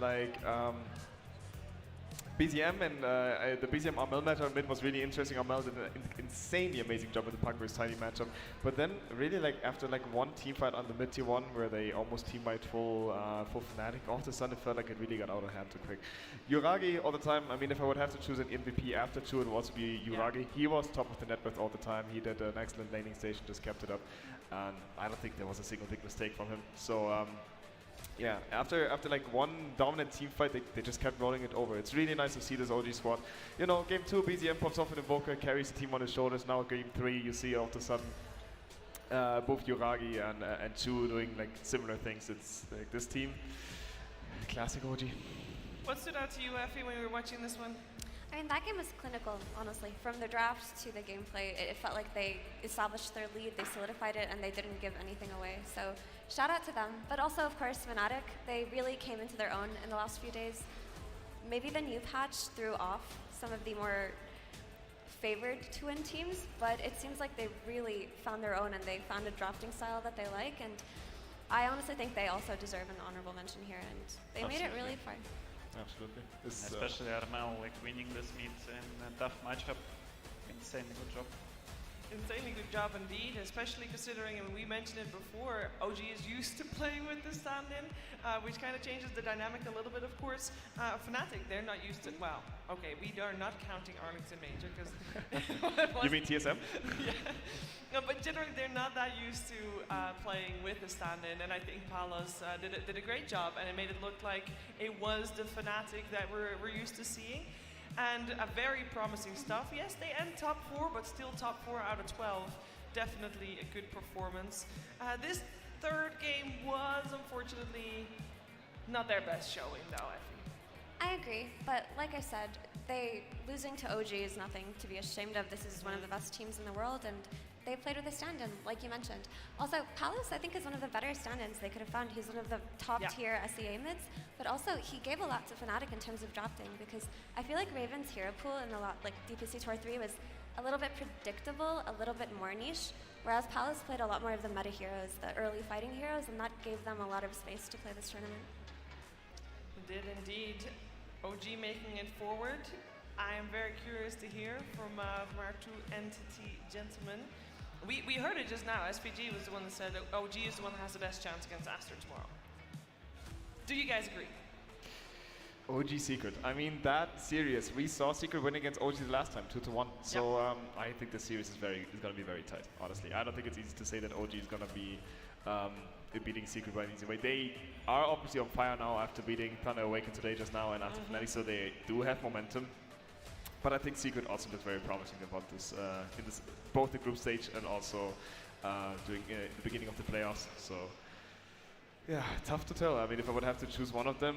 like BZM and the BZM Armel matchup mid was really interesting. Armel did an insanely amazing job with the Puck vs Tiny matchup. But then really like after like one team fight on the mid tier 1 where they almost team fight full Fnatic, all of a sudden it felt like it really got out of hand too quick. Yuragi all the time, I mean if I would have to choose an MVP after 2 it would also be Yuragi. Yeah. He was top of the net worth all the time. He did an excellent laning station, just kept it up. And I don't think there was a single big mistake from him. So yeah, after like one dominant team fight, they just kept rolling it over. It's really nice to see this OG squad. You know, game 2, BZM pops off an invoker, carries the team on his shoulders. Now game 3, you see all of a sudden both Yuragi and Chu doing like similar things. It's like this team, classic OG. What stood out to you, Effie, when you were watching this one? I mean, that game was clinical, honestly. From the draft to the gameplay, it felt like they established their lead, they solidified it, and they didn't give anything away. So shout out to them. But also, of course, Fnatic, they really came into their own in the last few days. Maybe the new patch threw off some of the more favored to win teams, but it seems like they really found their own and they found a drafting style that they like. And I honestly think they also deserve an honorable mention here, and they made it really far. Absolutely. Especially Armel, like winning this meet in a tough matchup. Insanely good job. Insanely good job indeed, especially considering, and we mentioned it before, OG is used to playing with the stand-in, which kind of changes the dynamic a little bit, of course. Fnatic, they're not used to, well, okay, we are not counting Arlington Major, because... You mean TSM? Yeah. No, but generally they're not that used to playing with the stand-in, and I think Palos did a great job, and it made it look like it was the Fnatic that we're used to seeing. And a very promising stuff. Yes, they end top 4, but still top 4 out of 12. Definitely a good performance. This third game was unfortunately not their best showing, though, I think. I agree, but like I said, losing to OG is nothing to be ashamed of. This is one of the best teams in the world, and they played with a stand-in, like you mentioned. Also, Palos, I think, is one of the better stand-ins they could have found. He's one of the top-tier SEA mids, but also he gave a lot to Fnatic in terms of drafting, because I feel like Raven's hero pool in a lot, like DPC Tour 3 was a little bit predictable, a little bit more niche, whereas Palos played a lot more of the meta heroes, the early fighting heroes, and that gave them a lot of space to play this tournament. Did indeed. OG making it forward. I am very curious to hear from our two entity gentlemen. We heard it just now. SPG was the one that said that OG is the one that has the best chance against Aster tomorrow. Do you guys agree? OG Secret. I mean, that series, we saw Secret win against OG the last time, 2-1. So I think the series is going to be very tight, honestly. I don't think it's easy to say that OG is going to be beating Secret by an easy way. They are obviously on fire now after beating Thunder Awaken today just now and after Fnatic, so they do have momentum. But I think Secret also looks very promising about this, in this, both the group stage and also during the beginning of the playoffs. So yeah, tough to tell. I mean, if I would have to choose one of them,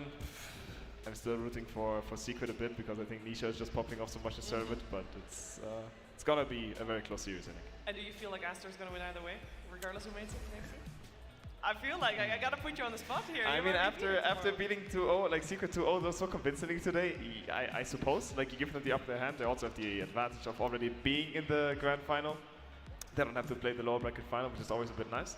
I'm still rooting for Secret a bit because I think Nisha is just popping off so much to serve it. But it's gonna be a very close series, I think. And do you feel like Aster is gonna win either way, regardless who makes it next year? I feel like I gotta put you on the spot here. I mean, after beating 2-0, like Secret 2-0, so convincingly today, I suppose, like you give them the upper hand, they also have the advantage of already being in the grand final. They don't have to play the lower bracket final, which is always a bit nice.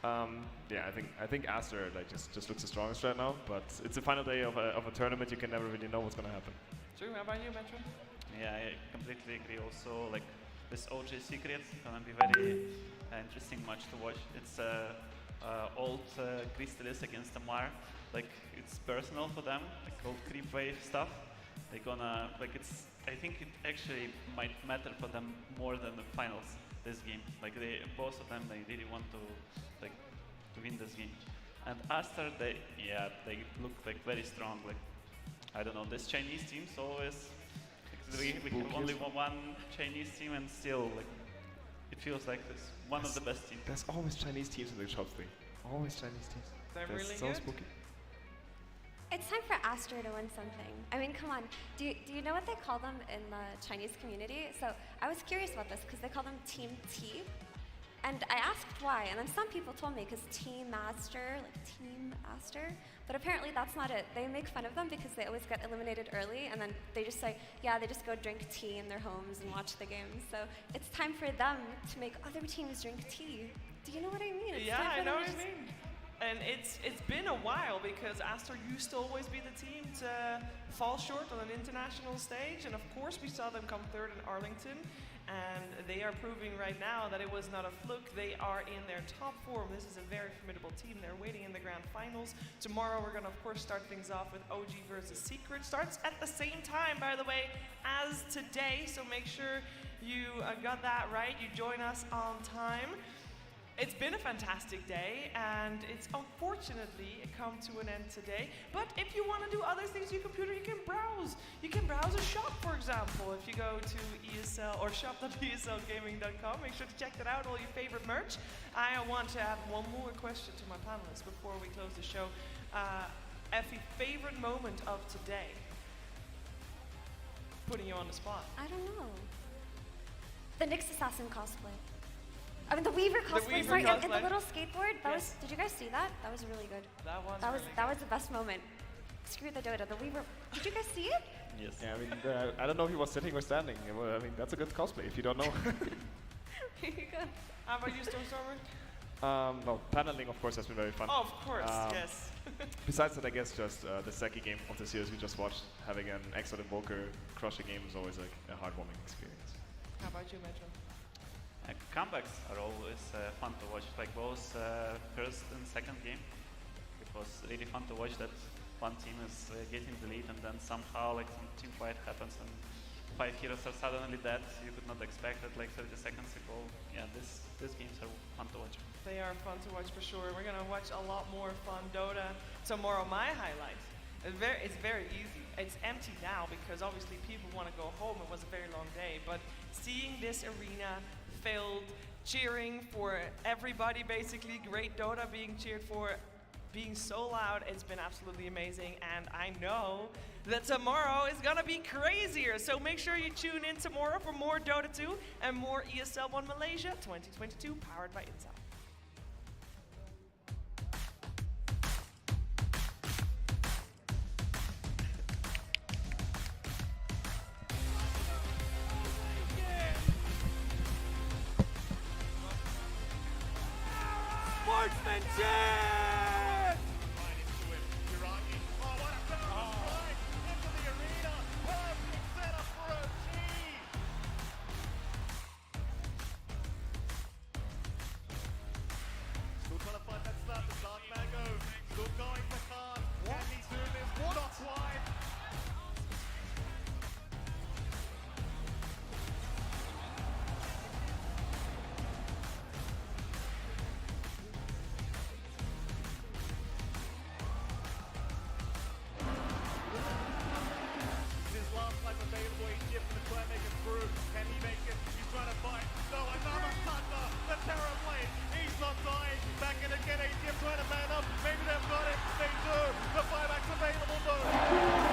Yeah, I think Aster like just looks the strongest right now, but it's the final day of a tournament. You can never really know what's gonna happen. True. How about you, Metro? Yeah, I completely agree. Also, like this OG Secret gonna be very interesting match to watch. It's old Crystalis against Amar. Like it's personal for them, like old creep wave stuff. They're gonna like it's. I think it actually might matter for them more than the finals this game. Like both of them, they really want to win this game. And Aster, they look like very strong. Like I don't know, this Chinese team's always. Like, we have only one Chinese team, and still like. It feels like this one of the best teams. There's always Chinese teams in the top 3. Always Chinese teams. They're really so good. Spooky. It's time for Aster to win something. I mean, come on. Do you know what they call them in the Chinese community? So I was curious about this because they call them Team T. And I asked why, and then some people told me because Team Master, like Team Aster, but apparently that's not it. They make fun of them because they always get eliminated early, and then they just say, yeah, they just go drink tea in their homes and watch the games. So it's time for them to make other teams drink tea. Do you know what I mean? Yeah, I know what you mean. And it's been a while because Astor used to always be the team to fall short on an international stage, and of course we saw them come third in Arlington, and they are proving right now that it was not a fluke. They are in their top form. This is a very formidable team. They're waiting in the grand finals. Tomorrow we're going to, of course, start things off with OG versus Secret. Starts at the same time, by the way, as today, so make sure you got that right. You join us on time. It's been a fantastic day, and it's unfortunately come to an end today. But if you want to do other things on your computer, you can browse. You can browse a shop, for example. If you go to ESL or shop.eslgaming.com, make sure to check that out, all your favorite merch. I want to add one more question to my panelists before we close the show. Effie, favorite moment of today? Putting you on the spot. I don't know. The Nyx Assassin cosplay. I mean, the Weaver cosplay, sorry, and the little skateboard. That was. Did you guys see that? That was really good. That was the best moment. Screw the Dota. The Weaver. Did you guys see it? Yes. Yeah, I mean, I don't know if he was sitting or standing. I mean, that's a good cosplay if you don't know. Here you go. How about you, Stormstormer? No, paneling, of course, has been very fun. Oh, of course, yes. Besides that, I guess just the second game of the series we just watched, having an excellent invoker crush a game is always like a heartwarming experience. How about you, Metro? Comebacks are always fun to watch, like both first and second game. It was really fun to watch that one team is getting the lead and then somehow like some team fight happens and 5 heroes are suddenly dead. You could not expect it like 30 seconds ago. Yeah, these games are fun to watch. They are fun to watch for sure. We're gonna watch a lot more fun Dota tomorrow. My highlight, it's very easy. It's empty now because obviously people want to go home. It was a very long day, but seeing this arena filled, cheering for everybody, basically, great Dota being cheered for, being so loud, it's been absolutely amazing, and I know that tomorrow is gonna be crazier, so make sure you tune in tomorrow for more Dota 2 and more ESL ONE Malaysia 2022, powered by Intel. Sportsmanship! Still trying to find that start, the Dark Mango. Still going for Khan. Can he do this? Not quite. His last life available, he's shifting to try and make it through. Can he make it? He's trying to fight. No, another thunder. The Terror Blade. He's not dying. Back in again. He's trying to man up. Maybe they've got it. They do. The buyback's available though.